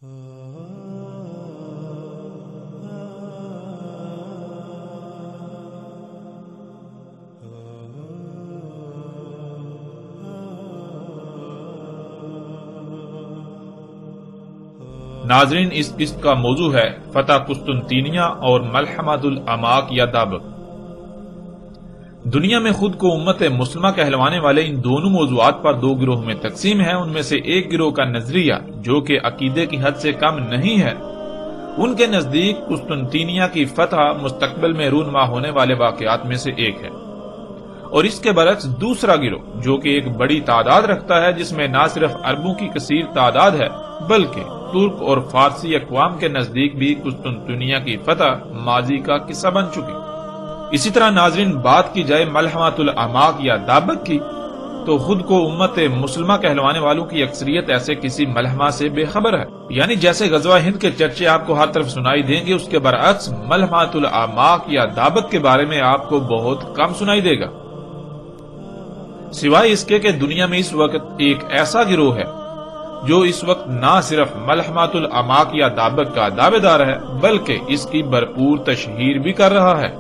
ناظرین، اس قسط کا موضوع ہے فتح قسطنطینیہ اور ملحمۃ الاماک یا دابق۔ دنیا میں خود کو امت مسلمہ کہلوانے والے ان دونوں موضوعات پر دو گروہ میں تقسیم ہیں۔ ان میں سے ایک گروہ کا نظریہ، جو کہ عقیدے کی حد سے کم نہیں ہے، ان کے نزدیک قسطنطینیہ کی فتح مستقبل میں رونما ہونے والے واقعات میں سے ایک ہے، اور اس کے برعکس دوسرا گروہ، جو کہ ایک بڑی تعداد رکھتا ہے، جس میں نہ صرف عربوں کی کثیر تعداد ہے بلکہ ترک اور فارسی اقوام کے نزدیک بھی قسطنطینیہ کی فتح ماضی کا قصہ بن چکی۔ اسی طرح ناظرین، بات کی جائے ملحمۃ الاماک یا دابق کی، تو خود کو امت مسلمہ کہلوانے والوں کی اکثریت ایسے کسی ملحمہ سے بے خبر ہے، یعنی جیسے غزوہ ہند کے چرچے آپ کو ہر طرف سنائی دیں گے، اس کے برعکس ملحمۃ الاماک یا دابق کے بارے میں آپ کو بہت کم سنائی دے گا، سوائے اس کے کہ دنیا میں اس وقت ایک ایسا گروہ ہے جو اس وقت نہ صرف ملحمۃ الاماک یا دابق کا دعوے دار ہے بلکہ اس کی بھرپور تشہیر بھی کر رہا ہے،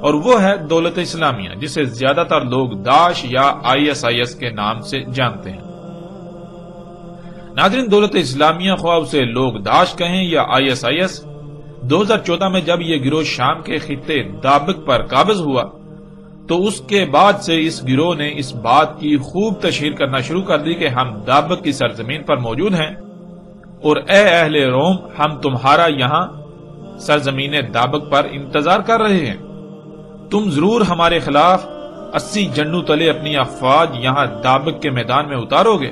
اور وہ ہے دولت اسلامیہ، جسے زیادہ تر لوگ داعش یا ISIS کے نام سے جانتے ہیں۔ ناظرین، دولت اسلامیہ، خواہ اسے لوگ داعش کہیں یا ISIS، 2014 میں جب یہ گروہ شام کے خطے دابق پر قابض ہوا تو اس کے بعد سے اس گروہ نے اس بات کی خوب تشہیر کرنا شروع کر دی کہ ہم دابق کی سرزمین پر موجود ہیں، اور اے اہل روم، ہم تمہارا یہاں سرزمین دابق پر انتظار کر رہے ہیں، تم ضرور ہمارے خلاف 80 جنوں تلے اپنی افواج یہاں دابق کے میدان میں اتارو گے۔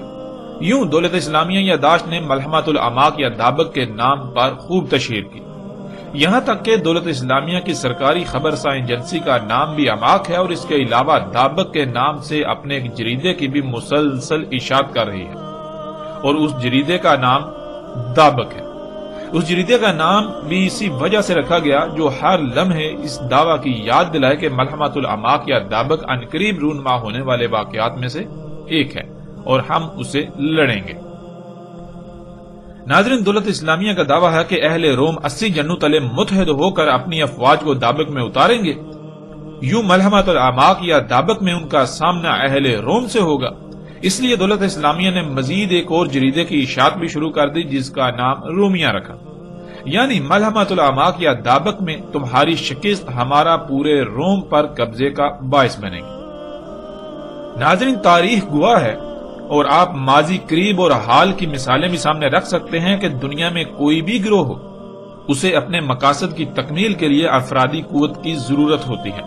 یوں دولت اسلامیہ یا داعش نے ملحمۃ الاماک یا دابق کے نام پر خوب تشہیر کی، یہاں تک کہ دولت اسلامیہ کی سرکاری خبر رساں ایجنسی کا نام بھی اماک ہے، اور اس کے علاوہ دابق کے نام سے اپنے ایک جریدے کی بھی مسلسل اشاعت کر رہی ہے، اور اس جریدے کا نام دابق ہے۔ اس جریدے کا نام بھی اسی وجہ سے رکھا گیا جو ہر لمحے اس دعویٰ کی یاد دلائے کہ ملحمۃ الاماک یا دابق عنقریب رونما ہونے والے واقعات میں سے ایک ہے اور ہم اسے لڑیں گے۔ ناظرین، دولت اسلامیہ کا دعویٰ ہے کہ اہل روم 80 جنوں تلے متحد ہو کر اپنی افواج کو دابق میں اتاریں گے۔ یوں ملحمۃ الاماک یا دابق میں ان کا سامنا اہل روم سے ہوگا۔ اس لیے دولت اسلامیہ نے مزید ایک اور جریدے کی اشاعت بھی شروع کر دی جس کا نام رومیہ رکھا، یعنی ملحمۃ الاماک یا دابق میں تمہاری شکست ہمارا پورے روم پر قبضے کا باعث بنے گی۔ ناظرین، تاریخ گواہ ہے، اور آپ ماضی قریب اور حال کی مثالیں بھی سامنے رکھ سکتے ہیں کہ دنیا میں کوئی بھی گروہ ہو، اسے اپنے مقاصد کی تکمیل کے لیے افرادی قوت کی ضرورت ہوتی ہے،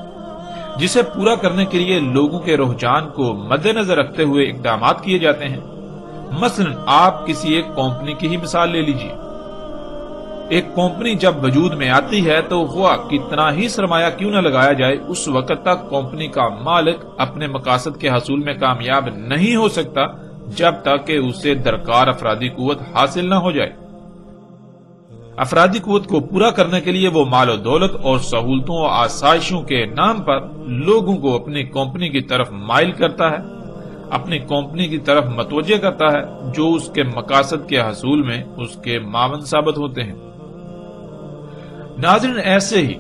جسے پورا کرنے کے لیے لوگوں کے رجحان کو مد نظر رکھتے ہوئے اقدامات کیے جاتے ہیں۔ مثلا آپ کسی ایک کمپنی کی ہی مثال لے لیجیے۔ ایک کمپنی جب وجود میں آتی ہے تو خواہ کتنا ہی سرمایہ کیوں نہ لگایا جائے، اس وقت تک کمپنی کا مالک اپنے مقاصد کے حصول میں کامیاب نہیں ہو سکتا جب تک کہ اسے درکار افرادی قوت حاصل نہ ہو جائے۔ افرادی قوت کو پورا کرنے کے لیے وہ مال و دولت اور سہولتوں اور آسائشوں کے نام پر لوگوں کو اپنی کمپنی کی طرف مائل کرتا ہے، اپنی کمپنی کی طرف متوجہ کرتا ہے، جو اس کے مقاصد کے حصول میں اس کے معاون ثابت ہوتے ہیں۔ ناظرین، ایسے ہی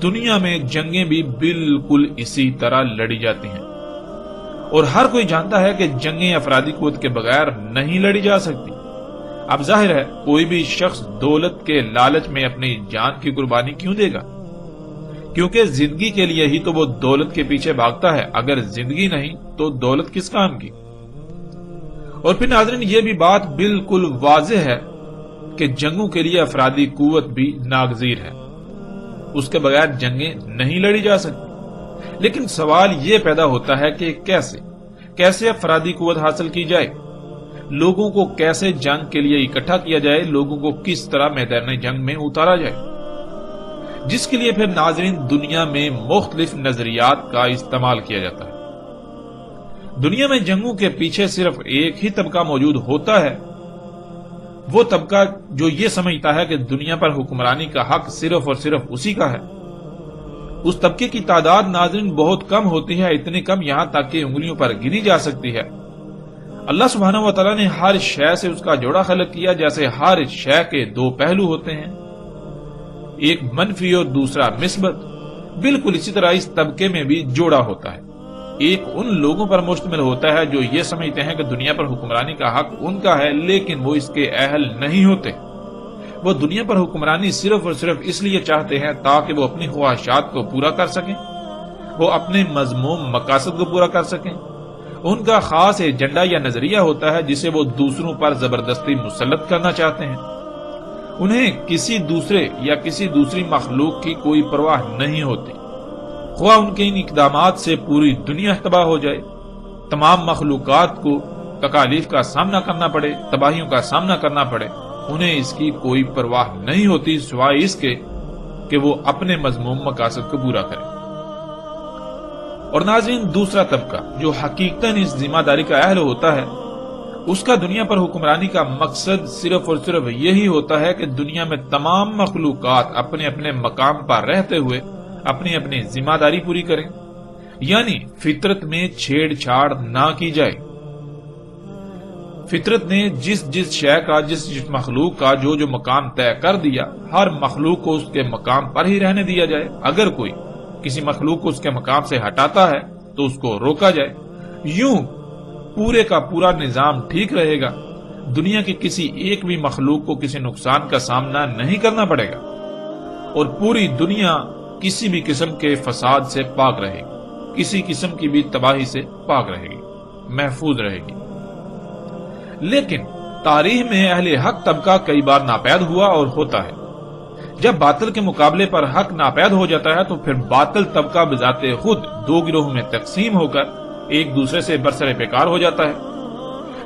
دنیا میں جنگیں بھی بالکل اسی طرح لڑی جاتی ہیں، اور ہر کوئی جانتا ہے کہ جنگیں افرادی قوت کے بغیر نہیں لڑی جا سکتی۔ اب ظاہر ہے کوئی بھی شخص دولت کے لالچ میں اپنی جان کی قربانی کیوں دے گا، کیونکہ زندگی کے لیے ہی تو وہ دولت کے پیچھے بھاگتا ہے، اگر زندگی نہیں تو دولت کس کام کی۔ اور پھر ناظرین، یہ بھی بات بالکل واضح ہے کہ جنگوں کے لیے افرادی قوت بھی ناگزیر ہے، اس کے بغیر جنگیں نہیں لڑی جا سکتی۔ لیکن سوال یہ پیدا ہوتا ہے کہ کیسے افرادی قوت حاصل کی جائے، لوگوں کو کیسے جنگ کے لیے اکٹھا کیا جائے، لوگوں کو کس طرح میدان جنگ میں اتارا جائے، جس کے لیے پھر ناظرین دنیا میں مختلف نظریات کا استعمال کیا جاتا ہے۔ دنیا میں جنگوں کے پیچھے صرف ایک ہی طبقہ موجود ہوتا ہے، وہ طبقہ جو یہ سمجھتا ہے کہ دنیا پر حکمرانی کا حق صرف اور صرف اسی کا ہے۔ اس طبقے کی تعداد ناظرین بہت کم ہوتی ہے، اتنی کم یہاں تک کہ انگلیوں پر گنی جا سکتی ہے۔ اللہ سبحانہ و تعالیٰ نے ہر شے سے اس کا جوڑا خلق کیا، جیسے ہر شے کے دو پہلو ہوتے ہیں، ایک منفی اور دوسرا مثبت، بالکل اسی طرح اس طبقے میں بھی جوڑا ہوتا ہے۔ ایک ان لوگوں پر مشتمل ہوتا ہے جو یہ سمجھتے ہیں کہ دنیا پر حکمرانی کا حق ان کا ہے، لیکن وہ اس کے اہل نہیں ہوتے۔ وہ دنیا پر حکمرانی صرف اور صرف اس لیے چاہتے ہیں تاکہ وہ اپنی خواہشات کو پورا کر سکیں، وہ اپنے مذموم مقاصد کو پورا کر سکیں۔ ان کا خاص ایجنڈا یا نظریہ ہوتا ہے جسے وہ دوسروں پر زبردستی مسلط کرنا چاہتے ہیں۔ انہیں کسی دوسرے یا کسی دوسری مخلوق کی کوئی پرواہ نہیں ہوتی، خواہ ان کے ان اقدامات سے پوری دنیا تباہ ہو جائے، تمام مخلوقات کو تکالیف کا سامنا کرنا پڑے، تباہیوں کا سامنا کرنا پڑے، انہیں اس کی کوئی پرواہ نہیں ہوتی سوائے اس کے کہ وہ اپنے مذموم مقاصد کو پورا کریں۔ اور ناظرین، دوسرا طبقہ جو حقیقتاً اس ذمہ داری کا اہل ہوتا ہے، اس کا دنیا پر حکمرانی کا مقصد صرف اور صرف یہی ہوتا ہے کہ دنیا میں تمام مخلوقات اپنے اپنے مقام پر رہتے ہوئے اپنی اپنی ذمہ داری پوری کریں، یعنی فطرت میں چھیڑ چھاڑ نہ کی جائے۔ فطرت نے جس شے کا جس مخلوق کا جو مقام طے کر دیا، ہر مخلوق کو اس کے مقام پر ہی رہنے دیا جائے۔ اگر کوئی کسی مخلوق کو اس کے مقام سے ہٹاتا ہے تو اس کو روکا جائے۔ یوں پورے کا پورا نظام ٹھیک رہے گا، دنیا کی کسی ایک بھی مخلوق کو کسی نقصان کا سامنا نہیں کرنا پڑے گا، اور پوری دنیا کسی بھی قسم کے فساد سے پاک رہے گی، کسی قسم کی بھی تباہی سے پاک رہے گی، محفوظ رہے گی۔ لیکن تاریخ میں اہل حق طبقہ کئی بار ناپید ہوا اور ہوتا ہے۔ جب باطل کے مقابلے پر حق ناپید ہو جاتا ہے تو پھر باطل طبقہ بذات خود دو گروہوں میں تقسیم ہو کر ایک دوسرے سے برسر پیکار ہو جاتا ہے۔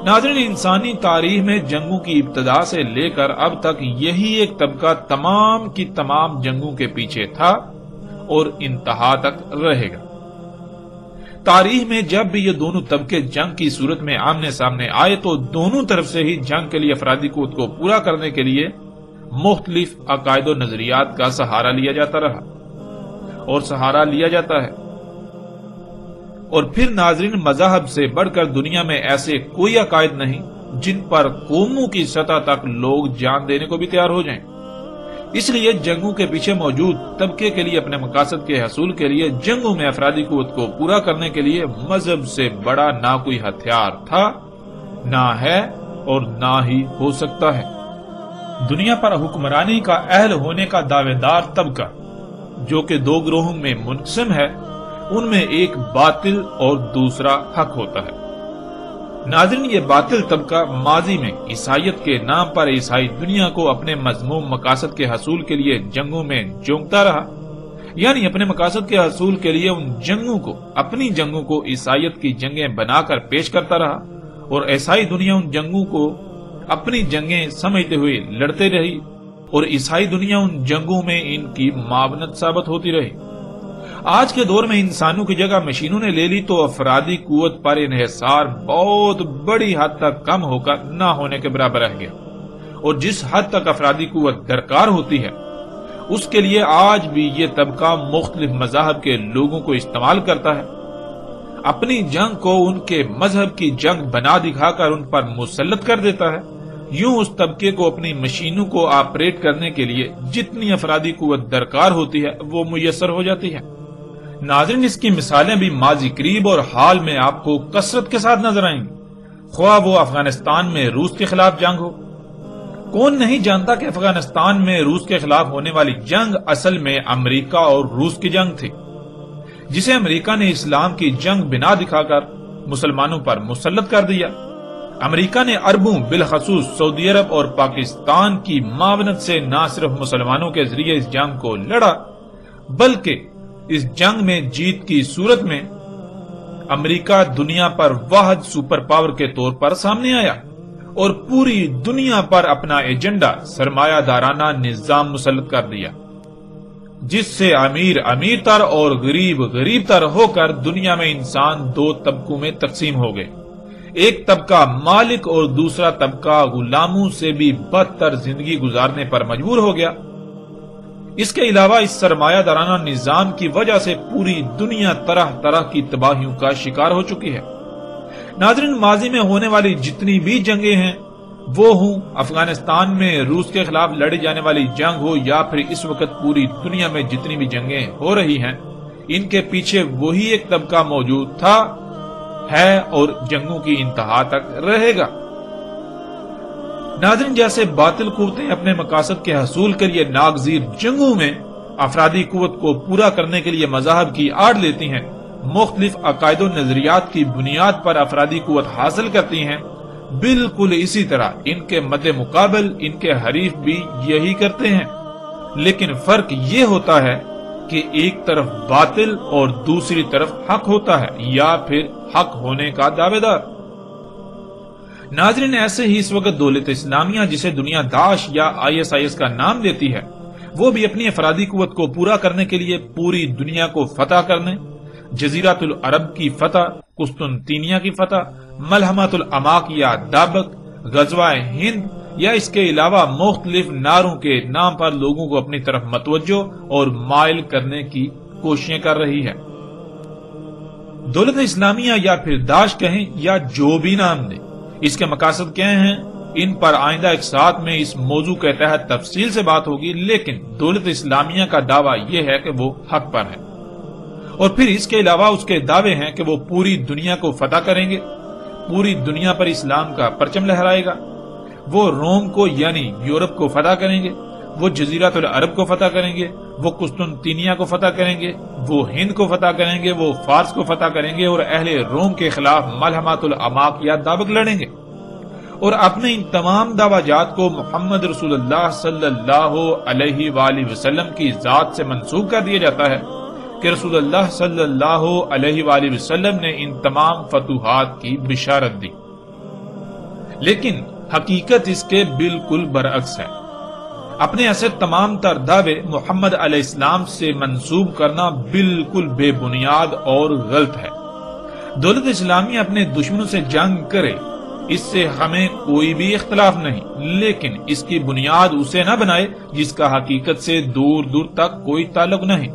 ناظرین، انسانی تاریخ میں جنگوں کی ابتدا سے لے کر اب تک یہی ایک طبقہ تمام کی تمام جنگوں کے پیچھے تھا اور انتہا تک رہے گا۔ تاریخ میں جب بھی یہ دونوں طبقے جنگ کی صورت میں آمنے سامنے آئے تو دونوں طرف سے ہی جنگ کے لیے افرادی قوت کو پورا کرنے کے لیے مختلف عقائد و نظریات کا سہارا لیا جاتا رہا اور سہارا لیا جاتا ہے۔ اور پھر ناظرین، مذہب سے بڑھ کر دنیا میں ایسے کوئی عقائد نہیں جن پر قوموں کی سطح تک لوگ جان دینے کو بھی تیار ہو جائیں۔ اس لیے جنگوں کے پیچھے موجود طبقے کے لیے اپنے مقاصد کے حصول کے لیے جنگوں میں افرادی قوت کو پورا کرنے کے لیے مذہب سے بڑا نہ کوئی ہتھیار تھا، نہ ہے اور نہ ہی ہو سکتا ہے۔ دنیا پر حکمرانی کا اہل ہونے کا دعوے دار طبقہ جو کہ دو گروہوں میں منقسم ہے، ان میں ایک باطل اور دوسرا حق ہوتا ہے۔ ناظرین، یہ باطل طبقہ ماضی میں عیسائیت کے نام پر عیسائی دنیا کو اپنے مذموم مقاصد کے حصول کے لیے جنگوں میں جونکتا رہا، یعنی اپنے مقاصد کے حصول کے لیے ان جنگوں کو، اپنی جنگوں کو عیسائیت کی جنگیں بنا کر پیش کرتا رہا، اور عیسائی دنیا ان جنگوں کو اپنی جنگیں سمجھتے ہوئے لڑتے رہی، اور عیسائی دنیا ان جنگوں میں ان کی معاونت ثابت ہوتی رہی۔ آج کے دور میں انسانوں کی جگہ مشینوں نے لے لی تو افرادی قوت پر انحصار بہت بڑی حد تک کم ہو کر نہ ہونے کے برابر رہ گیا، اور جس حد تک افرادی قوت درکار ہوتی ہے اس کے لیے آج بھی یہ طبقہ مختلف مذاہب کے لوگوں کو استعمال کرتا ہے، اپنی جنگ کو ان کے مذہب کی جنگ بنا دکھا کر ان پر مسلط کر دیتا ہے۔ یوں اس طبقے کو اپنی مشینوں کو آپریٹ کرنے کے لیے جتنی افرادی قوت درکار ہوتی ہے وہ میسر ہو جاتی ہے۔ ناظرین، اس کی مثالیں بھی ماضی قریب اور حال میں آپ کو کثرت کے ساتھ نظر آئیں گی، خواہ وہ افغانستان میں روس کے خلاف جنگ ہو۔ کون نہیں جانتا کہ افغانستان میں روس کے خلاف ہونے والی جنگ اصل میں امریکہ اور روس کی جنگ تھی، جسے امریکہ نے اسلام کی جنگ بنا دکھا کر مسلمانوں پر مسلط کر دیا۔ امریکہ نے عربوں بالخصوص سعودی عرب اور پاکستان کی معاونت سے نہ صرف مسلمانوں کے ذریعے اس جنگ کو لڑا، بلکہ اس جنگ میں جیت کی صورت میں امریکہ دنیا پر واحد سپر پاور کے طور پر سامنے آیا اور پوری دنیا پر اپنا ایجنڈا سرمایہ دارانہ نظام مسلط کر دیا، جس سے امیر امیر تر اور غریب غریب تر ہو کر دنیا میں انسان دو طبقوں میں تقسیم ہو گئے۔ ایک طبقہ مالک اور دوسرا طبقہ غلاموں سے بھی بدتر زندگی گزارنے پر مجبور ہو گیا۔ اس کے علاوہ اس سرمایہ دارانہ نظام کی وجہ سے پوری دنیا طرح طرح کی تباہیوں کا شکار ہو چکی ہے۔ ناظرین، ماضی میں ہونے والی جتنی بھی جنگیں ہیں، وہ ہوں افغانستان میں روس کے خلاف لڑی جانے والی جنگ ہو یا پھر اس وقت پوری دنیا میں جتنی بھی جنگیں ہو رہی ہیں، ان کے پیچھے وہی ایک طبقہ موجود تھا، ہے اور جنگوں کی انتہا تک رہے گا۔ ناظرین، جیسے باطل قوتیں اپنے مقاصد کے حصول کے لیے ناگزیر جنگوں میں افرادی قوت کو پورا کرنے کے لیے مذاہب کی آڑ لیتی ہیں، مختلف عقائد و نظریات کی بنیاد پر افرادی قوت حاصل کرتی ہیں، بالکل اسی طرح ان کے مد مقابل ان کے حریف بھی یہی کرتے ہیں، لیکن فرق یہ ہوتا ہے کہ ایک طرف باطل اور دوسری طرف حق ہوتا ہے یا پھر حق ہونے کا دعوے دار۔ ناظرین، ایسے ہی اس وقت دولت اسلامیہ، جسے دنیا داعش یا ISIS کا نام دیتی ہے، وہ بھی اپنی افرادی قوت کو پورا کرنے کے لیے پوری دنیا کو فتح کرنے، جزیرۃ العرب کی فتح، قسطنطینیہ کی فتح، ملحمۃ الاماک یا دابق، غزوہ ہند یا اس کے علاوہ مختلف نعروں کے نام پر لوگوں کو اپنی طرف متوجہ اور مائل کرنے کی کوششیں کر رہی ہے۔ دولت اسلامیہ یا پھر داعش کہیں یا جو بھی نام دیں، اس کے مقاصد کیا ہیں، ان پر آئندہ ایک ساتھ میں اس موضوع کے تحت تفصیل سے بات ہوگی، لیکن دولت اسلامیہ کا دعویٰ یہ ہے کہ وہ حق پر ہے، اور پھر اس کے علاوہ اس کے دعوے ہیں کہ وہ پوری دنیا کو فتح کریں گے، پوری دنیا پر اسلام کا پرچم لہرائے گا، وہ روم کو یعنی یورپ کو فتح کریں گے، وہ جزیرۃ العرب کو فتح کریں گے، وہ قسطنطینیہ کو فتح کریں گے، وہ ہند کو فتح کریں گے، وہ فارس کو فتح کریں گے، اور اہل روم کے خلاف ملحمۃ الاماک یا دابق لڑیں گے، اور اپنے ان تمام دعویٰ جات کو محمد رسول اللہ صلی اللہ علیہ وآلہ وسلم کی ذات سے منسوب کر دیا جاتا ہے کہ رسول اللہ صلی اللہ علیہ وآلہ وسلم نے ان تمام فتوحات کی بشارت دی، لیکن حقیقت اس کے بالکل برعکس ہے۔ اپنے ایسے تمام تر دعوے محمد علیہ السلام سے منسوب کرنا بالکل بے بنیاد اور غلط ہے۔ دولت اسلامیہ اپنے دشمنوں سے جنگ کرے، اس سے ہمیں کوئی بھی اختلاف نہیں، لیکن اس کی بنیاد اسے نہ بنائے جس کا حقیقت سے دور دور تک کوئی تعلق نہیں،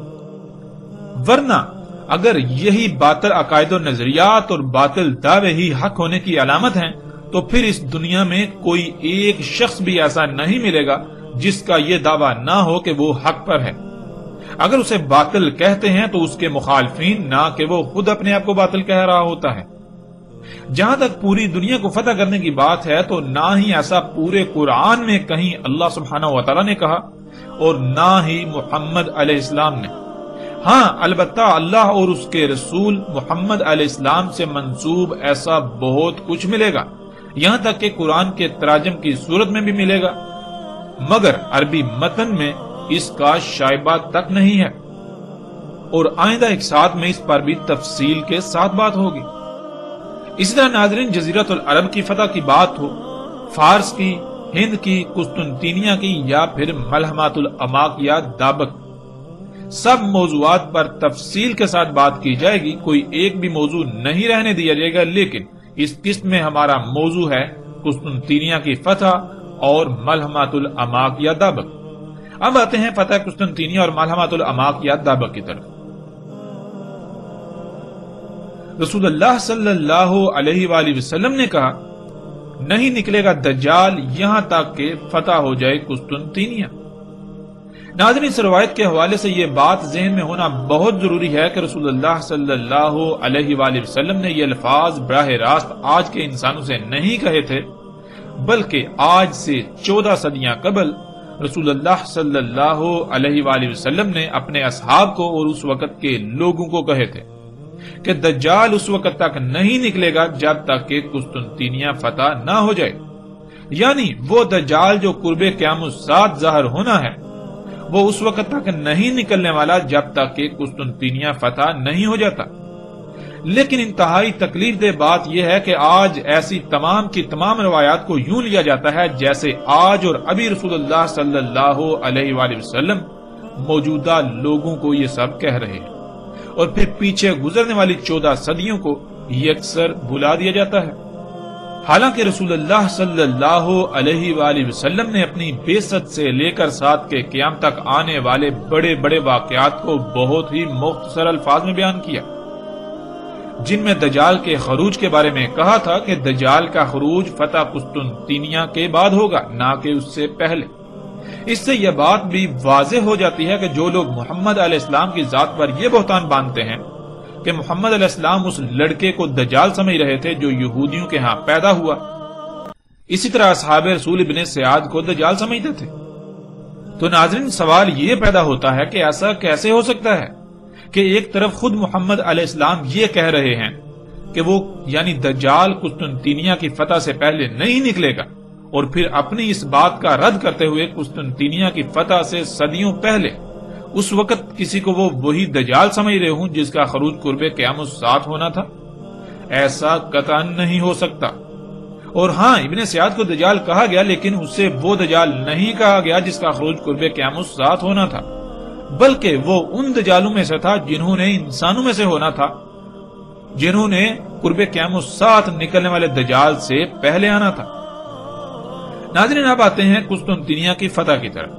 ورنہ اگر یہی باطل عقائد و نظریات اور باطل دعوے ہی حق ہونے کی علامت ہیں تو پھر اس دنیا میں کوئی ایک شخص بھی ایسا نہیں ملے گا جس کا یہ دعویٰ نہ ہو کہ وہ حق پر ہے۔ اگر اسے باطل کہتے ہیں تو اس کے مخالفین، نہ کہ وہ خود اپنے آپ کو باطل کہہ رہا ہوتا ہے۔ جہاں تک پوری دنیا کو فتح کرنے کی بات ہے تو نہ ہی ایسا پورے قرآن میں کہیں اللہ سبحانہ و تعالیٰ نے کہا اور نہ ہی محمد علیہ السلام نے۔ ہاں، البتہ اللہ اور اس کے رسول محمد علیہ السلام سے منسوب ایسا بہت کچھ ملے گا، یہاں تک کہ قرآن کے تراجم کی صورت میں بھی ملے گا، مگر عربی متن میں اس کا شائبہ تک نہیں ہے، اور آئندہ ایک ساتھ میں اس پر بھی تفصیل کے ساتھ بات ہوگی۔ اسی طرح ناظرین، جزیرۃ العرب کی فتح کی بات ہو، فارس کی، ہند کی، قسطنطینیہ کی یا پھر ملحمۃ الاماک یا دابق، سب موضوعات پر تفصیل کے ساتھ بات کی جائے گی، کوئی ایک بھی موضوع نہیں رہنے دیا جائے گا، لیکن اس قسط میں ہمارا موضوع ہے قسطنطینیہ کی فتح اور ملحمۃ الاماک یا دابق۔ اب آتے ہیں فتح قسطنطینیہ اور ملحمۃ الاماک یا دابق کی طرف۔ رسول اللہ صلی اللہ علیہ وآلہ وسلم نے کہا، نہیں نکلے گا دجال یہاں تک کہ فتح ہو جائے قسطنطینیہ۔ ناظرین، اس روایت کے حوالے سے یہ بات ذہن میں ہونا بہت ضروری ہے کہ رسول اللہ صلی اللہ علیہ وآلہ وسلم نے یہ الفاظ براہ راست آج کے انسانوں سے نہیں کہے تھے، بلکہ آج سے 14 صدیاں قبل رسول اللہ صلی اللہ علیہ وآلہ وسلم نے اپنے اصحاب کو اور اس وقت کے لوگوں کو کہے تھے کہ دجال اس وقت تک نہیں نکلے گا جب تک کہ قسطنطینیہ فتح نہ ہو جائے، یعنی وہ دجال جو قرب قیامت الساعہ ظاہر ہونا ہے وہ اس وقت تک نہیں نکلنے والا جب تک کہ قسطنطینیہ فتح نہیں ہو جاتا۔ لیکن انتہائی تکلیف دہ بات یہ ہے کہ آج ایسی تمام کی تمام روایات کو یوں لیا جاتا ہے جیسے آج اور ابھی رسول اللہ صلی اللہ علیہ وآلہ وسلم موجودہ لوگوں کو یہ سب کہہ رہے ہیں، اور پھر پیچھے گزرنے والی 14 صدیوں کو یکسر بھلا دیا جاتا ہے۔ حالانکہ رسول اللہ صلی اللہ علیہ وآلہ وسلم نے اپنی بعثت سے لے کر ساتھ کے قیام تک آنے والے بڑے بڑے واقعات کو بہت ہی مختصر الفاظ میں بیان کیا۔ جن میں دجال کے خروج کے بارے میں کہا تھا کہ دجال کا خروج فتح قسطنطینیہ کے بعد ہوگا، نہ کہ اس سے پہلے۔ اس سے یہ بات بھی واضح ہو جاتی ہے کہ جو لوگ محمد علیہ السلام کی ذات پر یہ بہتان باندھتے ہیں کہ محمد علیہ السلام اس لڑکے کو دجال سمجھ رہے تھے جو یہودیوں کے ہاں پیدا ہوا، اسی طرح اصحاب رسول ابن سیاد کو دجال سمجھتے تھے۔ تو ناظرین، سوال یہ پیدا ہوتا ہے کہ ایسا کیسے ہو سکتا ہے کہ ایک طرف خود محمد علیہ السلام یہ کہہ رہے ہیں کہ وہ یعنی دجال قسطنطینیہ کی فتح سے پہلے نہیں نکلے گا، اور پھر اپنی اس بات کا رد کرتے ہوئے قسطنطینیہ کی فتح سے صدیوں پہلے اس وقت کسی کو وہ وہی دجال سمجھ رہے ہوں جس کا خروج قرب قیام الساعۃ ہونا تھا؟ ایسا قطعاً نہیں ہو سکتا۔ اور ہاں، ابن سیاد کو دجال کہا گیا، لیکن اس سے وہ دجال نہیں کہا گیا جس کا خروج قرب قیام الساعۃ ہونا تھا، بلکہ وہ ان دجالوں میں سے تھا جنہوں نے انسانوں میں سے ہونا تھا، جنہوں نے قرب قیام الساعۃ نکلنے والے دجال سے پہلے آنا تھا۔ ناظرین، اب آتے ہیں قسطنطینیہ کی فتح کی طرف۔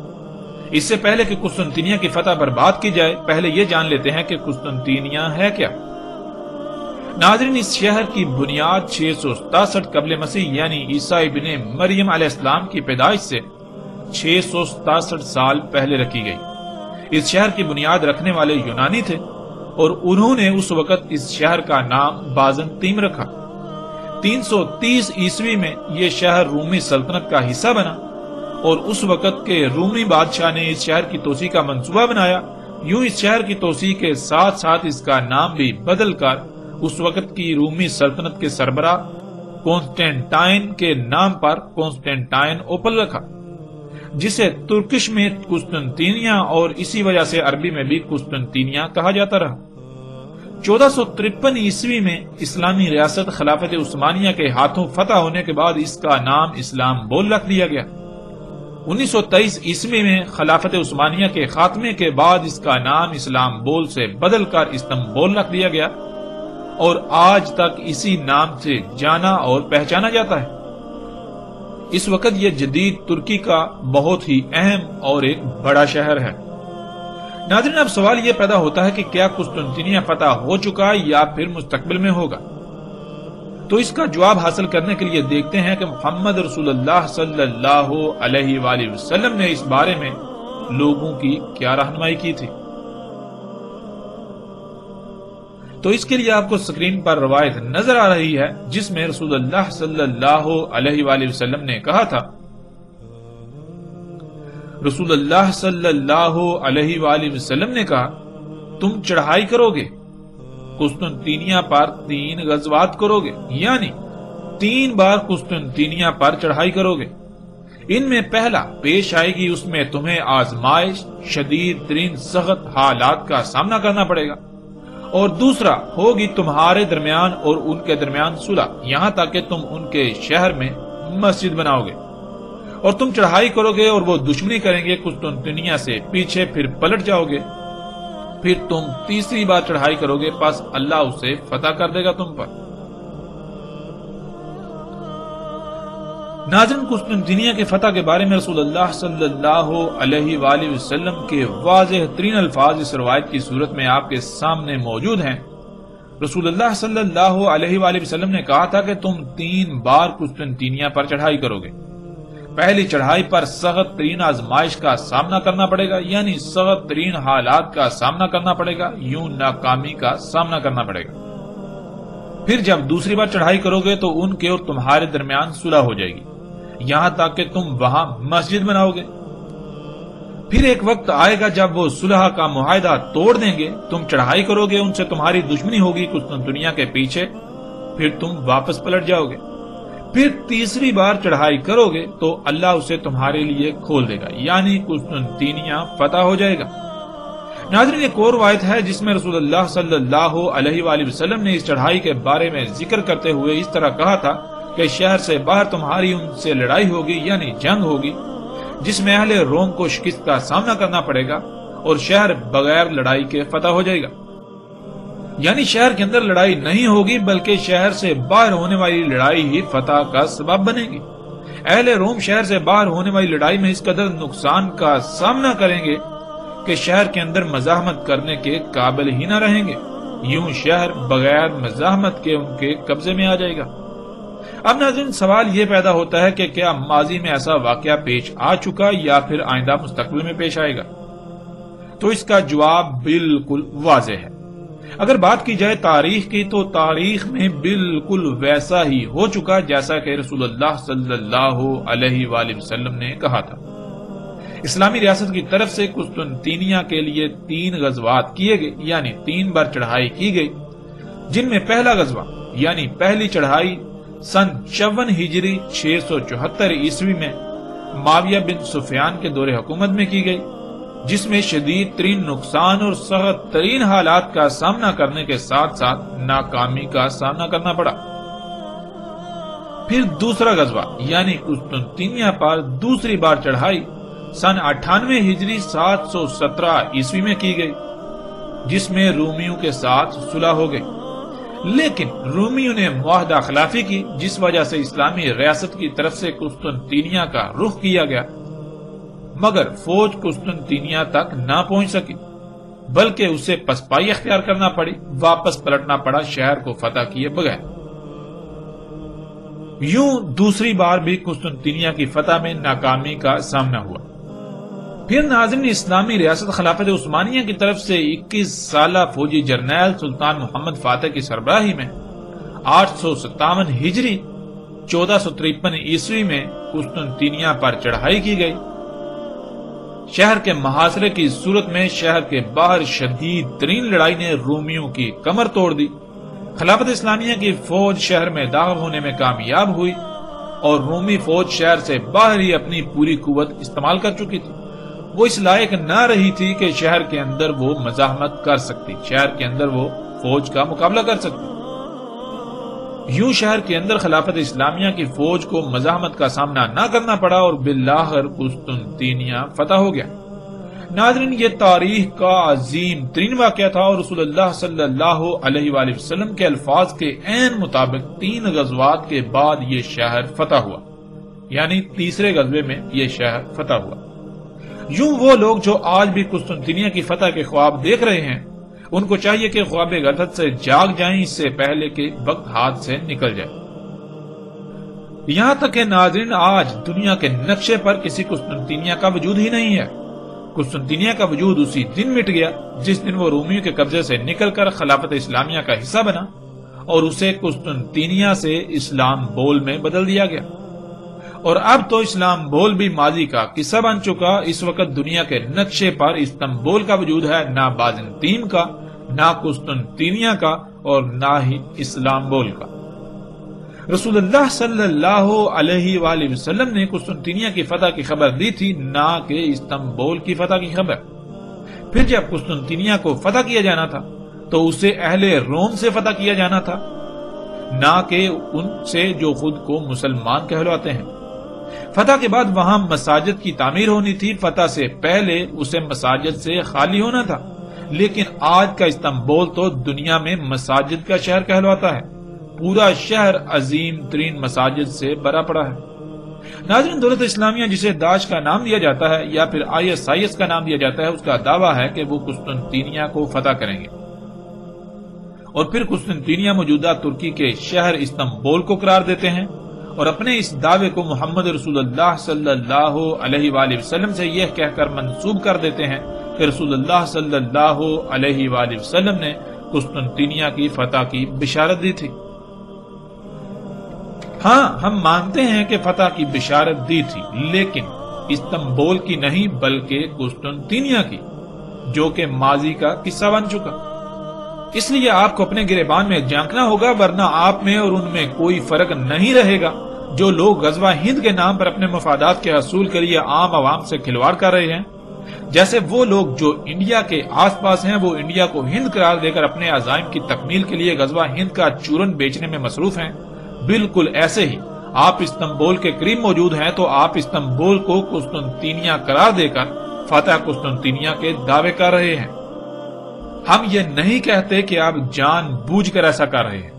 اس سے پہلے کہ قسطنطینیہ کی فتح پر بات کی جائے، پہلے یہ جان لیتے ہیں کہ قسطنطینیہ ہے کیا۔ ناظرین، اس شہر کی بنیاد 667 قبل مسیح یعنی عیسیٰ ابن مریم علیہ السلام کی پیدائش سے 667 سال پہلے رکھی گئی۔ اس شہر کی بنیاد رکھنے والے یونانی تھے، اور انہوں نے اس وقت اس شہر کا نام بازنطین رکھا۔ 330 عیسوی میں یہ شہر رومی سلطنت کا حصہ بنا، اور اس وقت کے رومی بادشاہ نے اس شہر کی توسیع کا منصوبہ بنایا۔ یوں اس شہر کی توسیع کے ساتھ ساتھ اس کا نام بھی بدل کر اس وقت کی رومی سلطنت کے سربراہ کونسٹینٹائن کے نام پر کونسٹینٹائن اوپل رکھا، جسے ترکش میں قسطنطینیہ اور اسی وجہ سے عربی میں بھی قسطنطینیہ کہا جاتا رہا۔ 1453 عیسوی میں اسلامی ریاست خلافت عثمانیہ کے ہاتھوں فتح ہونے کے بعد اس کا نام اسلام بول رکھ دیا گیا۔ 1923 عیسوی میں خلافت عثمانیہ کے خاتمے کے بعد اس کا نام اسلام بول سے بدل کر استنبول رکھ دیا گیا، اور آج تک اسی نام سے جانا اور پہچانا جاتا ہے۔ اس وقت یہ جدید ترکی کا بہت ہی اہم اور ایک بڑا شہر ہے۔ ناظرین، اب سوال یہ پیدا ہوتا ہے کہ کیا قسطنطینیہ فتح ہو چکا یا پھر مستقبل میں ہوگا؟ تو اس کا جواب حاصل کرنے کے لیے دیکھتے ہیں کہ محمد رسول اللہ صلی اللہ علیہ وآلہ وسلم نے اس بارے میں لوگوں کی کیا رہنمائی کی تھی۔ تو اس کے لیے آپ کو سکرین پر روایت نظر آ رہی ہے جس میں رسول اللہ صلی اللہ علیہ وآلہ وسلم نے کہا تھا، رسول اللہ صلی اللہ علیہ وآلہ وسلم نے کہا، تم چڑھائی کرو گے، قسطنطینیہ پر 3 غزوات کرو گے، یعنی 3 بار قسطنطینیہ پر چڑھائی کرو گے۔ ان میں پہلا پیش آئے گی، اس میں تمہیں آزمائش، شدید ترین سخت حالات کا سامنا کرنا پڑے گا، اور دوسرا ہوگی تمہارے درمیان اور ان کے درمیان صلح، یہاں تک کہ تم ان کے شہر میں مسجد بناؤ گے، اور تم چڑھائی کرو گے اور وہ دشمنی کریں گے قسطنطینیہ سے پیچھے، پھر پلٹ جاؤ گے، پھر تم تیسری بار چڑھائی کرو گے، پس اللہ اسے فتح کر دے گا تم پر۔ ناظرین، قسطنطینیہ کے فتح کے بارے میں رسول اللہ صلی اللہ علیہ وآلہ وسلم کے واضح ترین الفاظ اس روایت کی صورت میں آپ کے سامنے موجود ہیں۔ رسول اللہ صلی اللہ علیہ وآلہ وسلم نے کہا تھا کہ تم 3 بار قسطنطینیہ پر چڑھائی کرو گے۔ پہلی چڑھائی پر سخت ترین آزمائش کا سامنا کرنا پڑے گا، یعنی سخت ترین حالات کا سامنا کرنا پڑے گا، یوں ناکامی کا سامنا کرنا پڑے گا۔ پھر جب دوسری بار چڑھائی کرو گے تو ان کے اور تمہارے درمیان صلح ہو جائے گی، یہاں تک کہ تم وہاں مسجد بناؤ گے۔ پھر ایک وقت آئے گا جب وہ صلح کا معاہدہ توڑ دیں گے، تم چڑھائی کرو گے، ان سے تمہاری دشمنی ہوگی قسطنطینیہ کے پیچھے، پھر تم واپس پلٹ جاؤ گے۔ پھر تیسری بار چڑھائی کرو گے تو اللہ اسے تمہارے لیے کھول دے گا، یعنی قسطنطینیہ فتح ہو جائے گا۔ ناظرین، ایک اور روایت ہے جس میں رسول اللہ صلی اللہ علیہ وآلہ وسلم نے اس چڑھائی کے بارے میں ذکر کرتے ہوئے اس طرح کہا تھا کہ شہر سے باہر تمہاری ان سے لڑائی ہوگی، یعنی جنگ ہوگی، جس میں اہل روم کو شکست کا سامنا کرنا پڑے گا، اور شہر بغیر لڑائی کے فتح ہو جائے گا۔ یعنی شہر کے اندر لڑائی نہیں ہوگی، بلکہ شہر سے باہر ہونے والی لڑائی ہی فتح کا سبب بنے گی۔ اہل روم شہر سے باہر ہونے والی لڑائی میں اس قدر نقصان کا سامنا کریں گے کہ شہر کے اندر مزاحمت کرنے کے قابل ہی نہ رہیں گے۔ یوں شہر بغیر مزاحمت کے ان کے قبضے میں آ جائے گا۔ اب ناظرین، سوال یہ پیدا ہوتا ہے کہ کیا ماضی میں ایسا واقعہ پیش آ چکا یا پھر آئندہ مستقبل میں پیش آئے گا؟ تو اس کا جواب بالکل واضح ہے۔ اگر بات کی جائے تاریخ کی تو تاریخ میں بالکل ویسا ہی ہو چکا جیسا کہ رسول اللہ صلی اللہ علیہ وآلہ وسلم نے کہا تھا۔ اسلامی ریاست کی طرف سے قسطنطینیہ کے لیے 3 غزوات کیے گئے، یعنی 3 بار چڑھائی کی گئی، جن میں پہلا غزوہ یعنی پہلی چڑھائی سن 54 ہجری 674 عیسوی میں معاویہ بن سفیان کے دور حکومت میں کی گئی، جس میں شدید ترین نقصان اور سخت ترین حالات کا سامنا کرنے کے ساتھ ساتھ ناکامی کا سامنا کرنا پڑا۔ پھر دوسرا غزوہ یعنی قسطنطینیہ پر دوسری بار چڑھائی سن 98 ہجری 717 عیسوی میں کی گئی، جس میں رومیوں کے ساتھ صلح ہو گئی، لیکن رومیوں نے معاہدہ خلافی کی، جس وجہ سے اسلامی ریاست کی طرف سے قسطنطینیہ کا رخ کیا گیا، مگر فوج قسطنطینیہ تک نہ پہنچ سکی، بلکہ اسے پسپائی اختیار کرنا پڑی، واپس پلٹنا پڑا شہر کو فتح کیے بغیر۔ یوں دوسری بار بھی قسطنطینیہ کی فتح میں ناکامی کا سامنا ہوا۔ پھر ناظرین، اسلامی ریاست خلافت عثمانیہ کی طرف سے 21 سالہ فوجی جرنیل سلطان محمد فاتح کی سربراہی میں 857 ہجری 1453 عیسوی میں قسطنطینیہ پر چڑھائی کی گئی۔ شہر کے محاصرے کی صورت میں شہر کے باہر شدید ترین لڑائی نے رومیوں کی کمر توڑ دی۔ خلافت اسلامیہ کی فوج شہر میں داخل ہونے میں کامیاب ہوئی اور رومی فوج شہر سے باہر ہی اپنی پوری قوت استعمال کر چکی تھی۔ وہ اس لائق نہ رہی تھی کہ شہر کے اندر وہ مزاحمت کر سکتی، شہر کے اندر وہ فوج کا مقابلہ کر سکتی۔ یوں شہر کے اندر خلافت اسلامیہ کی فوج کو مزاحمت کا سامنا نہ کرنا پڑا اور بالآخر قسطنطینیہ فتح ہو گیا۔ ناظرین، یہ تاریخ کا عظیم ترین واقعہ تھا اور رسول اللہ صلی اللہ علیہ وآلہ وسلم کے الفاظ کے عین مطابق 3 غزوات کے بعد یہ شہر فتح ہوا، یعنی تیسرے غزوے میں یہ شہر فتح ہوا۔ یوں وہ لوگ جو آج بھی قسطنطینیہ کی فتح کے خواب دیکھ رہے ہیں، ان کو چاہیے کہ خواب غفلت سے جاگ جائیں، اس سے پہلے کہ وقت ہاتھ سے نکل جائے۔ یہاں تک کہ ناظرین، آج دنیا کے نقشے پر کسی قسطنطینیہ کا وجود ہی نہیں ہے۔ قسطنطینیہ کا وجود اسی دن مٹ گیا جس دن وہ رومیوں کے قبضے سے نکل کر خلافت اسلامیہ کا حصہ بنا اور اسے قسطنطینیہ سے استنبول میں بدل دیا گیا۔ اور اب تو استنبول بھی ماضی کا قصہ بن چکا۔ اس وقت دنیا کے نقشے پر استنبول کا وجود ہے، نہ بازنطین کا، نہ قسطنطینیہ کا اور نہ ہی استنبول کا۔ رسول اللہ صلی اللہ علیہ وآلہ وسلم نے قسطنطینیہ کی فتح کی خبر دی تھی، نہ کہ استنبول کی فتح کی خبر۔ پھر جب قسطنطینیہ کو فتح کیا جانا تھا تو اسے اہل روم سے فتح کیا جانا تھا، نہ کہ ان سے جو خود کو مسلمان کہلاتے ہیں۔ فتح کے بعد وہاں مساجد کی تعمیر ہونی تھی، فتح سے پہلے اسے مساجد سے خالی ہونا تھا، لیکن آج کا استنبول تو دنیا میں مساجد کا شہر کہلاتا ہے۔ پورا شہر عظیم ترین مساجد سے بھرا پڑا ہے۔ ناظرین، دولت اسلامیہ جسے داعش کا نام دیا جاتا ہے یا پھر ISIS کا نام دیا جاتا ہے، اس کا دعویٰ ہے کہ وہ قسطنطینیہ کو فتح کریں گے اور پھر قسطنطینیہ موجودہ ترکی کے شہر استنبول کو قرار دیتے ہیں اور اپنے اس دعوے کو محمد رسول اللہ صلی اللہ علیہ وآلہ وسلم سے یہ کہہ کر منسوب کر دیتے ہیں کہ رسول اللہ صلی اللہ علیہ وآلہ وسلم نے قسطنطینیہ کی فتح کی بشارت دی تھی۔ ہاں، ہم مانتے ہیں کہ فتح کی بشارت دی تھی، لیکن استنبول کی نہیں بلکہ قسطنطینیہ کی، جو کہ ماضی کا قصہ بن چکا۔ اس لیے آپ کو اپنے گریبان میں جھانکنا ہوگا، ورنہ آپ میں اور ان میں کوئی فرق نہیں رہے گا۔ جو لوگ غزوہ ہند کے نام پر اپنے مفادات کے حصول کے لیے عام عوام سے کھلواڑ کر رہے ہیں، جیسے وہ لوگ جو انڈیا کے آس پاس ہیں وہ انڈیا کو ہند قرار دے کر اپنے عزائم کی تکمیل کے لیے غزوہ ہند کا چورن بیچنے میں مصروف ہیں، بالکل ایسے ہی آپ استنبول کے قریب موجود ہیں تو آپ استنبول کو قسطنطینیہ قرار دے کر فتح قسطنطینیہ کے دعوے کر رہے ہیں۔ ہم یہ نہیں کہتے کہ آپ جان بوجھ کر ایسا کر رہے ہیں،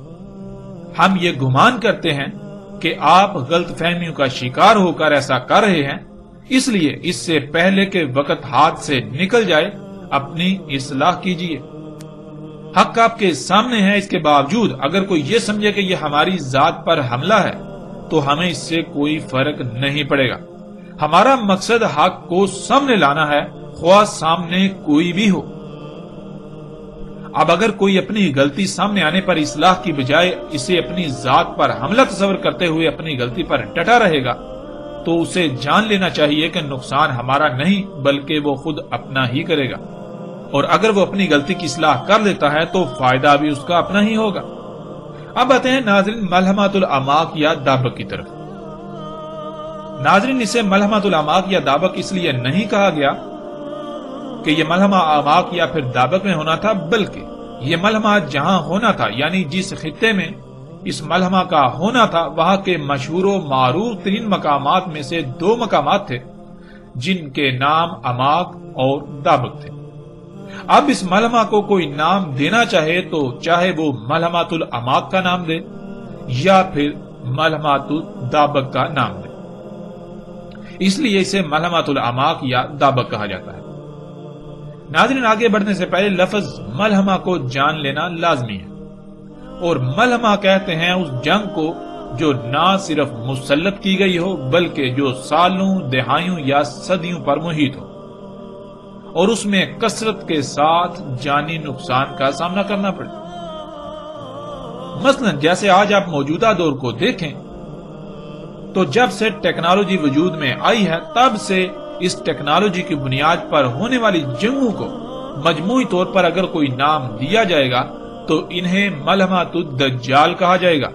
ہم یہ گمان کرتے ہیں کہ آپ غلط فہمیوں کا شکار ہو کر ایسا کر رہے ہیں، اس لیے اس سے پہلے کہ وقت ہاتھ سے نکل جائے اپنی اصلاح کیجیے۔ حق آپ کے سامنے ہے، اس کے باوجود اگر کوئی یہ سمجھے کہ یہ ہماری ذات پر حملہ ہے تو ہمیں اس سے کوئی فرق نہیں پڑے گا۔ ہمارا مقصد حق کو سامنے لانا ہے، خواہ سامنے کوئی بھی ہو۔ اب اگر کوئی اپنی غلطی سامنے آنے پر اصلاح کی بجائے اسے اپنی ذات پر حملہ تصور کرتے ہوئے اپنی غلطی پر ڈٹا رہے گا تو اسے جان لینا چاہیے کہ نقصان ہمارا نہیں بلکہ وہ خود اپنا ہی کرے گا، اور اگر وہ اپنی غلطی کی اصلاح کر لیتا ہے تو فائدہ بھی اس کا اپنا ہی ہوگا۔ اب آتے ہیں ناظرین ملحمۃ الاماق یا دابق کی طرف۔ ناظرین اسے ملحمۃ الاماق یا دابق اس لیے نہیں کہا گیا کہ یہ ملحمہ اماق یا پھر دابق میں ہونا تھا، بلکہ یہ ملحمہ جہاں ہونا تھا یعنی جس خطے میں اس ملحمہ کا ہونا تھا وہاں کے مشہور و معروف ترین مقامات میں سے 2 مقامات تھے جن کے نام اماق اور دابق تھے۔ اب اس ملحمہ کو کوئی نام دینا چاہے تو چاہے وہ ملحمۃ الاماق کا نام دے یا پھر ملحمۃ الدابق کا نام دے، اس لیے اسے ملحمۃ الاماق یا دابق کہا جاتا ہے۔ ناظرین آگے بڑھنے سے پہلے لفظ ملحمہ کو جان لینا لازمی ہے، اور ملحمہ کہتے ہیں اس جنگ کو جو نہ صرف مسلط کی گئی ہو بلکہ جو سالوں، دہائیوں یا صدیوں پر محیط ہو اور اس میں کثرت کے ساتھ جانی نقصان کا سامنا کرنا پڑے۔ مثلا جیسے آج آپ موجودہ دور کو دیکھیں تو جب سے ٹیکنالوجی وجود میں آئی ہے تب سے اس ٹیکنالوجی کی بنیاد پر ہونے والی جنگوں کو مجموعی طور پر اگر کوئی نام دیا جائے گا تو انہیں ملحمۃ الدجال کہا جائے گا،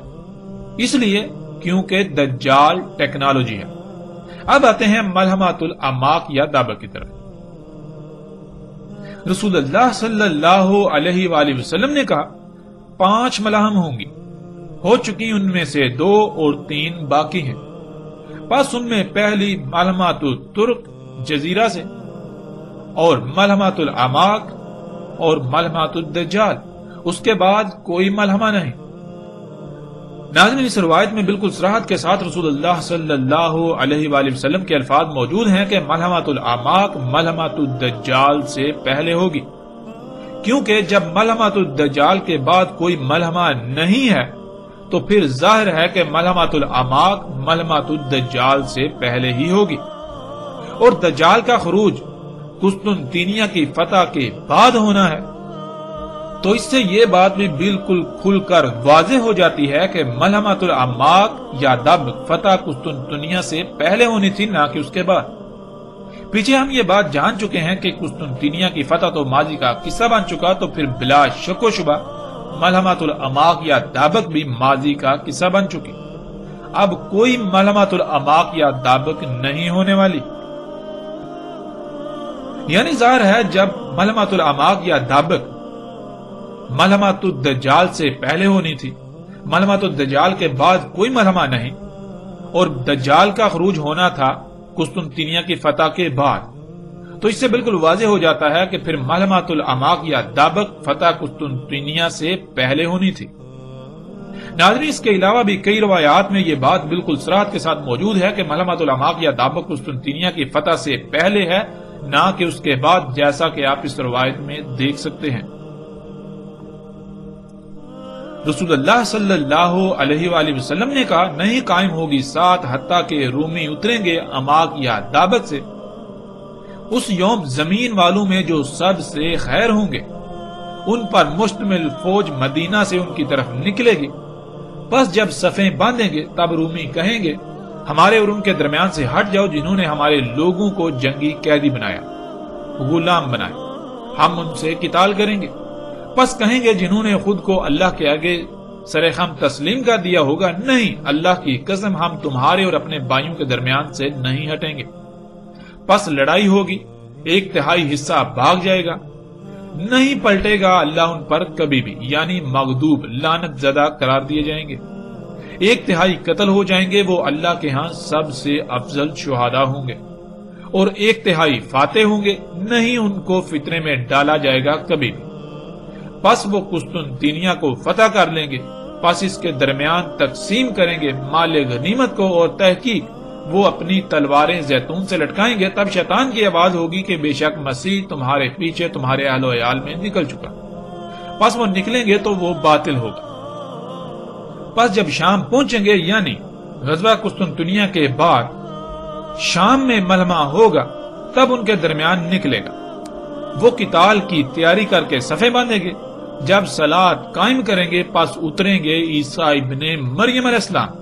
اس لیے کیونکہ دجال ٹیکنالوجی ہے۔ اب آتے ہیں ملحمۃ الاماق یا دابق کی طرف۔ رسول اللہ صلی اللہ علیہ وآلہ وسلم نے کہا 5 ملاحم ہوں گی، ہو چکی ان میں سے 2 اور 3 باقی ہیں۔ بس ان میں پہلی ملحمۃ الترک جزیرہ سے اور ملحمۃ الاماق اور ملحمۃ الدجال، اس کے بعد کوئی ملحمہ نہیں۔ ناظرین اس روایت میں بالکل صراحت کے ساتھ رسول اللہ صلی اللہ علیہ وآلہ وسلم کے الفاظ موجود ہیں کہ ملحمۃ الاماق ملحمۃ الدجال سے پہلے ہوگی، کیونکہ جب ملحمۃ الدجال کے بعد کوئی ملحمہ نہیں ہے تو پھر ظاہر ہے کہ ملحمۃ الاماق ملحمۃ الدجال سے پہلے ہی ہوگی، اور دجال کا خروج قسطنطنیہ کی فتح کے بعد ہونا ہے، تو اس سے یہ بات بھی بالکل کھل کر واضح ہو جاتی ہے کہ ملحمۃ الاماق یا دابق فتح قسطنطنیہ سے پہلے ہونی تھی نہ کہ اس کے بعد۔ پیچھے ہم یہ بات جان چکے ہیں کہ قسطنطنیہ کی فتح تو ماضی کا قصہ بن چکا، تو پھر بلا شک و شبہ ملحمۃ الاماق یا دابق بھی ماضی کا قصہ بن چکی۔ اب کوئی ملحمۃ الاماق یا دابق نہیں ہونے والی، یعنی ظاہر ہے جب ملحمۃ الاماق یا دابق ملحمۃ الدجال سے پہلے ہونی تھی، ملحمۃ الدجال کے بعد کوئی ملحمہ نہیں، اور دجال کا خروج ہونا تھا قسطنطنیہ کی فتح کے بعد، تو اس سے بالکل واضح ہو جاتا ہے کہ پھر ملحمۃ الاماق یا دابق فتح قسطنطنیہ سے پہلے ہونی تھی۔ ناظرین اس کے علاوہ بھی کئی روایات میں یہ بات بالکل صراحت کے ساتھ موجود ہے کہ ملحمۃ الاماق یا دابق قسطنطنیہ کی فتح سے پہلے ہے نہ کہ اس کے بعد، جیسا کہ آپ اس روایت میں دیکھ سکتے ہیں۔ رسول اللہ صلی اللہ علیہ وآلہ وسلم نے کہا نہیں قائم ہوگی ساتھ حتیٰ کہ رومی اتریں گے اماق یا دابق سے، اس یوم زمین والوں میں جو سب سے خیر ہوں گے ان پر مشتمل فوج مدینہ سے ان کی طرف نکلے گی، بس جب صفیں باندھیں گے تب رومی کہیں گے ہمارے اور ان کے درمیان سے ہٹ جاؤ جنہوں نے ہمارے لوگوں کو جنگی قیدی بنایا، غلام بنایا، ہم ان سے قتال کریں گے۔ پس کہیں گے جنہوں نے خود کو اللہ کے آگے سرخم تسلیم کر دیا ہوگا نہیں، اللہ کی قسم ہم تمہارے اور اپنے بھائیوں کے درمیان سے نہیں ہٹیں گے۔ پس لڑائی ہوگی، 1/3 حصہ بھاگ جائے گا، نہیں پلٹے گا اللہ ان پر کبھی بھی، یعنی مغضوب لعنت زدہ قرار دیے جائیں گے۔ 1/3 قتل ہو جائیں گے، وہ اللہ کے ہاں سب سے افضل شہداء ہوں گے، اور 1/3 فاتح ہوں گے، نہیں ان کو فتنے میں ڈالا جائے گا کبھی بھی۔ پس وہ قسطنطنیہ کو فتح کر لیں گے، پس اس کے درمیان تقسیم کریں گے مال غنیمت کو، اور تحقیق وہ اپنی تلواریں زیتون سے لٹکائیں گے، تب شیطان کی آواز ہوگی کہ بے شک مسیح تمہارے پیچھے تمہارے اہل و عیال میں نکل چکا، پس وہ نکلیں گے تو وہ باطل ہوگا۔ پس جب شام پہنچیں گے یعنی غزوہ قسطنطنیہ کے بعد شام میں ملحمہ ہوگا تب ان کے درمیان نکلے گا۔ وہ قتال کی تیاری کر کے صفیں باندھیں گے۔ جب صلاۃ قائم کریں گے پس اتریں گے عیسیٰ ابن مریم علیہ السلام،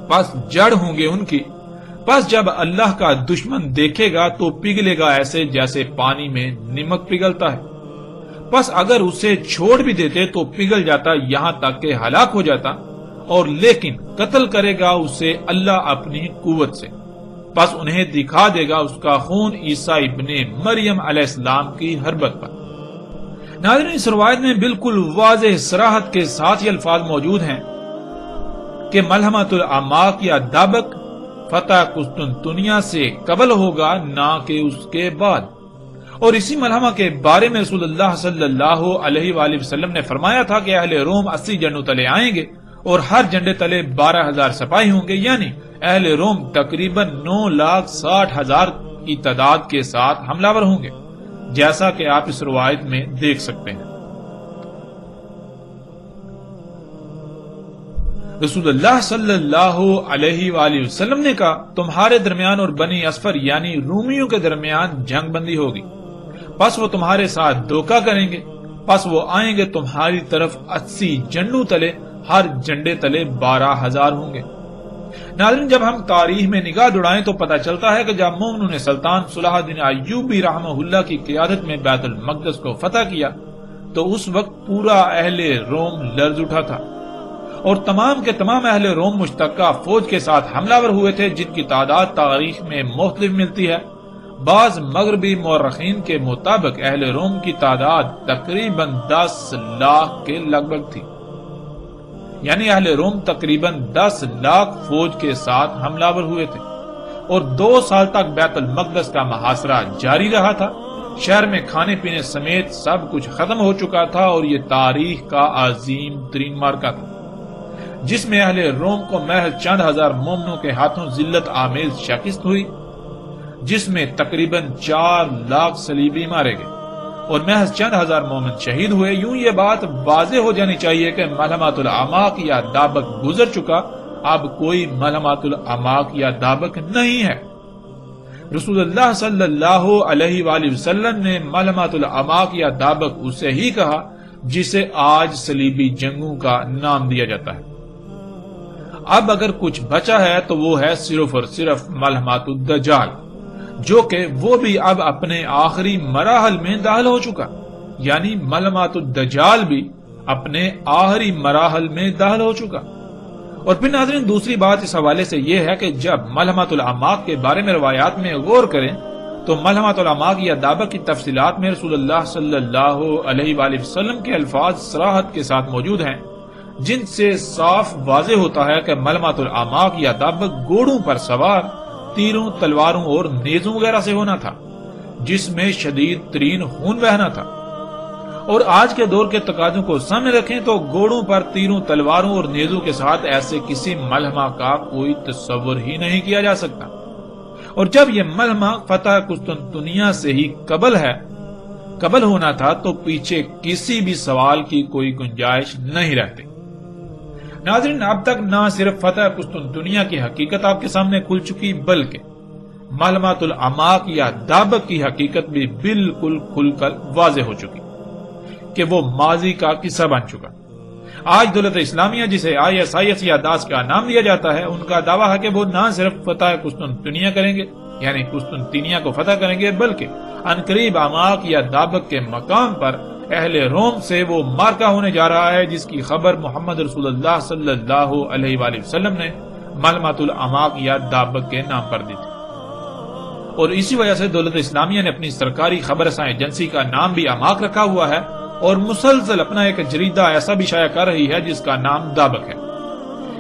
پس جڑ ہوں گے ان کی۔ پس جب اللہ کا دشمن دیکھے گا تو پگھلے گا ایسے جیسے پانی میں نمک پگھلتا ہے۔ پس اگر اسے چھوڑ بھی دیتے تو پگھل جاتا یہاں تک کہ ہلاک ہو جاتا، اور لیکن قتل کرے گا اسے اللہ اپنی قوت سے۔ پس انہیں دکھا دے گا اس کا خون عیسیٰ ابن مریم علیہ السلام کی حربت پر۔ ناظرین، اس روایت میں بالکل واضح صراحت کے ساتھ یہ الفاظ موجود ہیں کہ ملحمۃ الاعماق یا دابق فتح قسطنطنیہ سے قبل ہوگا نہ کہ اس کے بعد۔ اور اسی ملحمہ کے بارے میں رسول اللہ صلی اللہ علیہ وآلہ وسلم نے فرمایا تھا کہ اہل روم 80 جنڈوں تلے آئیں گے اور ہر جنڈے تلے 12,000 سپاہی ہوں گے، یعنی اہل روم تقریباً 9,60,000 کی تعداد کے ساتھ حملہ ور ہوں گے، جیسا کہ آپ اس روایت میں دیکھ سکتے ہیں۔ رسول اللہ صلی اللہ علیہ وآلہ وسلم نے کہا تمہارے درمیان اور بنی اصفر یعنی رومیوں کے درمیان جنگ بندی ہوگی، پس وہ تمہارے ساتھ دھوکہ کریں گے، پس وہ آئیں گے تمہاری طرف 80 جنڈوں تلے، ہر جنڈے تلے 12,000 ہوں گے۔ ناظرین، جب ہم تاریخ میں نگاہ دوڑائیں تو پتہ چلتا ہے کہ جب مومنوں نے سلطان صلاح الدین ایوبی رحمہ اللہ کی قیادت میں بیت المقدس کو فتح کیا تو اس وقت پورا اہل روم لرز اٹھا تھا، اور تمام کے تمام اہل روم مشترکہ فوج کے ساتھ حملہ ور ہوئے تھے، جن کی تعداد تاریخ میں مختلف ملتی ہے۔ بعض مغربی مورخین کے مطابق اہل روم کی تعداد تقریباً 10 لاکھ کے لگ بھگ تھی، یعنی اہل روم تقریباً 10 لاکھ فوج کے ساتھ حملہ ور ہوئے تھے، اور 2 سال تک بیت المقدس کا محاصرہ جاری رہا تھا۔ شہر میں کھانے پینے سمیت سب کچھ ختم ہو چکا تھا، اور یہ تاریخ کا عظیم ترین معرکہ تھا جس میں اہل روم کو محض چند ہزار مومنوں کے ہاتھوں ذلت آمیز شکست ہوئی، جس میں تقریباً 4 لاکھ صلیبی مارے گئے اور محض چند ہزار مومن شہید ہوئے۔ یوں یہ بات واضح ہو جانی چاہیے کہ ملحمۃ الاعماق یا دابق گزر چکا، اب کوئی ملحمۃ الاعماق یا دابق نہیں ہے۔ رسول اللہ صلی اللہ علیہ وآلہ وسلم نے ملحمۃ الاعماق یا دابق اسے ہی کہا جسے آج صلیبی جنگوں کا نام دیا جاتا ہے۔ اب اگر کچھ بچا ہے تو وہ ہے صرف اور صرف ملحمۃ الدجال، جو کہ وہ بھی اب اپنے آخری مراحل میں داخل ہو چکا، یعنی ملحمۃ الدجال بھی اپنے آخری مراحل میں داخل ہو چکا۔ اور پھر ناظرین، دوسری بات اس حوالے سے یہ ہے کہ جب ملحمۃ الاعماق کے بارے میں روایات میں غور کریں تو ملحمۃ الاعماق یا دابق کی تفصیلات میں رسول اللہ صلی اللہ علیہ وآلہ وسلم کے الفاظ صراحت کے ساتھ موجود ہیں، جن سے صاف واضح ہوتا ہے کہ ملحمۃ الاعماق یا دابق گھوڑوں پر سوار، تیروں، تلواروں اور نیزوں وغیرہ سے ہونا تھا، جس میں شدید ترین خون بہنا تھا۔ اور آج کے دور کے تقاضوں کو سامنے رکھیں تو گھوڑوں پر تیروں، تلواروں اور نیزوں کے ساتھ ایسے کسی ملحمہ کا کوئی تصور ہی نہیں کیا جا سکتا۔ اور جب یہ ملحمہ فتح قسطنطنیہ سے ہی قبل ہونا تھا تو پیچھے کسی بھی سوال کی کوئی گنجائش نہیں رہتی۔ ناظرین، اب تک نہ صرف فتح قسطنطنیہ کی حقیقت آپ کے سامنے کھل چکی، بلکہ ملحمۃ الاعماق یا دابق کی حقیقت بھی بالکل کھل کر واضح ہو چکی کہ وہ ماضی کا قصہ بن چکا۔ آج دولت اسلامیہ، جسے ISIS یا داعش کا نام دیا جاتا ہے، ان کا دعویٰ ہے کہ وہ نہ صرف فتح قسطنطنیہ کریں گے، یعنی قسطنطنیہ کو فتح کریں گے، بلکہ عنقریب اعماق یا دابق کے مقام پر اہل روم سے وہ معرکہ ہونے جا رہا ہے جس کی خبر محمد رسول اللہ صلی اللہ علیہ وآلہ وسلم نے ملحمۃ الاعماق یا دابق کے نام پر دی تھی۔ اور اسی وجہ سے دولت اسلامیہ نے اپنی سرکاری خبر رساں ایجنسی کا نام بھی اعماق رکھا ہوا ہے، اور مسلسل اپنا ایک جریدہ ایسا بھی شائع کر رہی ہے جس کا نام دابق ہے۔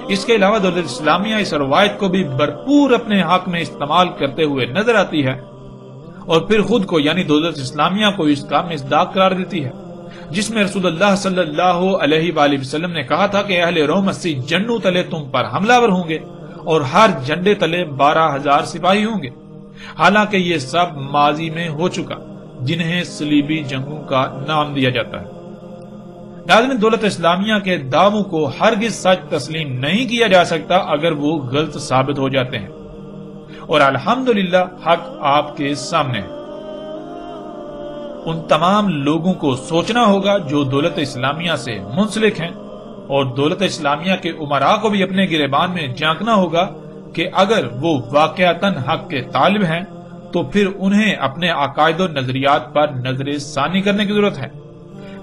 اس کے علاوہ دولت اسلامیہ اس روایت کو بھی بھرپور اپنے حق میں استعمال کرتے ہوئے نظر آتی ہے، اور پھر خود کو یعنی دولت اسلامیہ کو اس کا مصداق قرار دیتی ہے، جس میں رسول اللہ صلی اللہ علیہ وآلہ وسلم نے کہا تھا کہ اہل روم 80 جنڈوں تلے تم پر حملہ ور ہوں گے اور ہر جنڈے تلے 12,000 سپاہی ہوں گے۔ حالانکہ یہ سب ماضی میں ہو چکا، جنہیں صلیبی جنگوں کا نام دیا جاتا ہے۔ ناظرین، دولت اسلامیہ کے دعووں کو ہرگز سچ تسلیم نہیں کیا جا سکتا اگر وہ غلط ثابت ہو جاتے ہیں، اور الحمدللہ حق آپ کے سامنے ہے۔ ان تمام لوگوں کو سوچنا ہوگا جو دولت اسلامیہ سے منسلک ہیں، اور دولت اسلامیہ کے امراء کو بھی اپنے گریبان میں جھانکنا ہوگا کہ اگر وہ واقعتاً حق کے طالب ہیں تو پھر انہیں اپنے عقائد و نظریات پر نظر ثانی کرنے کی ضرورت ہے۔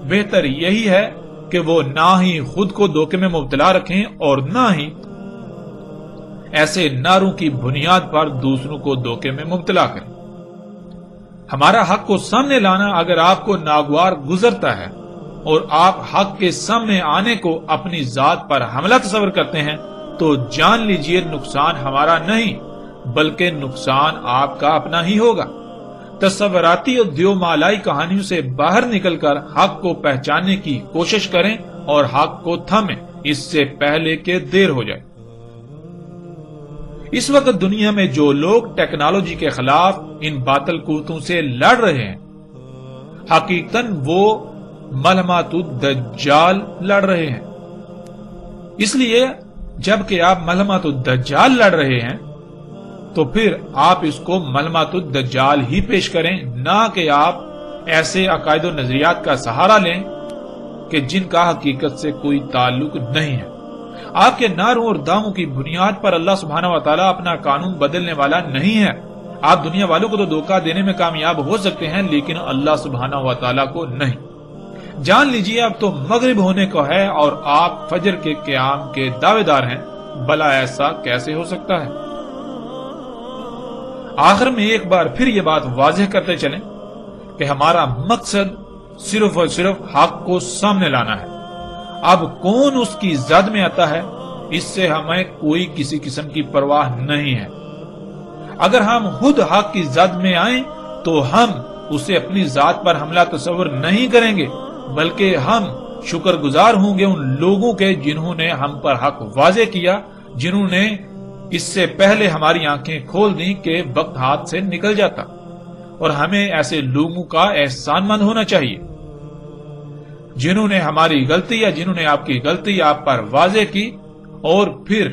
بہتر یہی ہے کہ وہ نہ ہی خود کو دھوکے میں مبتلا رکھیں اور نہ ہی ایسے نعروں کی بنیاد پر دوسروں کو دھوکے میں مبتلا کریں۔ ہمارا حق کو سامنے لانا اگر آپ کو ناگوار گزرتا ہے اور آپ حق کے سامنے آنے کو اپنی ذات پر حملہ تصور کرتے ہیں تو جان لیجئے نقصان ہمارا نہیں بلکہ نقصان آپ کا اپنا ہی ہوگا۔ تصوراتی اور دیو مالائی کہانیوں سے باہر نکل کر حق کو پہچاننے کی کوشش کریں اور حق کو تھامیں، اس سے پہلے کہ دیر ہو جائے۔ اس وقت دنیا میں جو لوگ ٹیکنالوجی کے خلاف ان باطل قوتوں سے لڑ رہے ہیں، حقیقتاً وہ ملامت الدجال لڑ رہے ہیں۔ اس لیے جبکہ آپ ملامت الدجال لڑ رہے ہیں تو پھر آپ اس کو ملامت الدجال ہی پیش کریں، نہ کہ آپ ایسے عقائد و نظریات کا سہارا لیں کہ جن کا حقیقت سے کوئی تعلق نہیں ہے۔ آپ کے نعروں اور دعووں کی بنیاد پر اللہ سبحانہ و تعالیٰ اپنا قانون بدلنے والا نہیں ہے۔ آپ دنیا والوں کو تو دھوکہ دینے میں کامیاب ہو سکتے ہیں لیکن اللہ سبحانہ و تعالیٰ کو نہیں۔ جان لیجئے اب تو مغرب ہونے کو ہے اور آپ فجر کے قیام کے دعوے دار ہیں، بھلا ایسا کیسے ہو سکتا ہے؟ آخر میں ایک بار پھر یہ بات واضح کرتے چلیں کہ ہمارا مقصد صرف اور صرف حق کو سامنے لانا ہے۔ اب کون اس کی زد میں آتا ہے اس سے ہمیں کوئی کسی قسم کی پرواہ نہیں ہے۔ اگر ہم خود حق کی زد میں آئیں تو ہم اسے اپنی ذات پر حملہ تصور نہیں کریں گے بلکہ ہم شکر گزار ہوں گے ان لوگوں کے جنہوں نے ہم پر حق واضح کیا، جنہوں نے اس سے پہلے ہماری آنکھیں کھول دیں کہ وقت ہاتھ سے نکل جاتا، اور ہمیں ایسے لوگوں کا احسان مند ہونا چاہیے جنہوں نے ہماری غلطی یا جنہوں نے آپ کی غلطی آپ پر واضح کی، اور پھر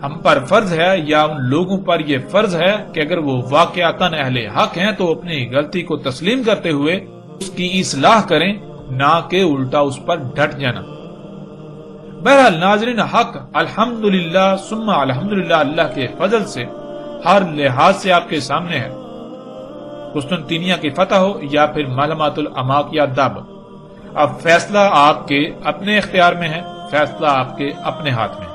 ہم پر فرض ہے یا ان لوگوں پر یہ فرض ہے کہ اگر وہ واقعتاً اہل حق ہیں تو اپنی غلطی کو تسلیم کرتے ہوئے اس کی اصلاح کریں، نہ کہ الٹا اس پر ڈٹ جانا۔ بہرحال ناظرین، حق الحمدللہ ثم الحمدللہ اللہ کے فضل سے ہر لحاظ سے آپ کے سامنے ہے۔ قسطنطنیہ کی فتح ہو یا پھر معلومات الاماک یا داب، اب فیصلہ آپ کے اپنے اختیار میں ہے، فیصلہ آپ کے اپنے ہاتھ میں ہے۔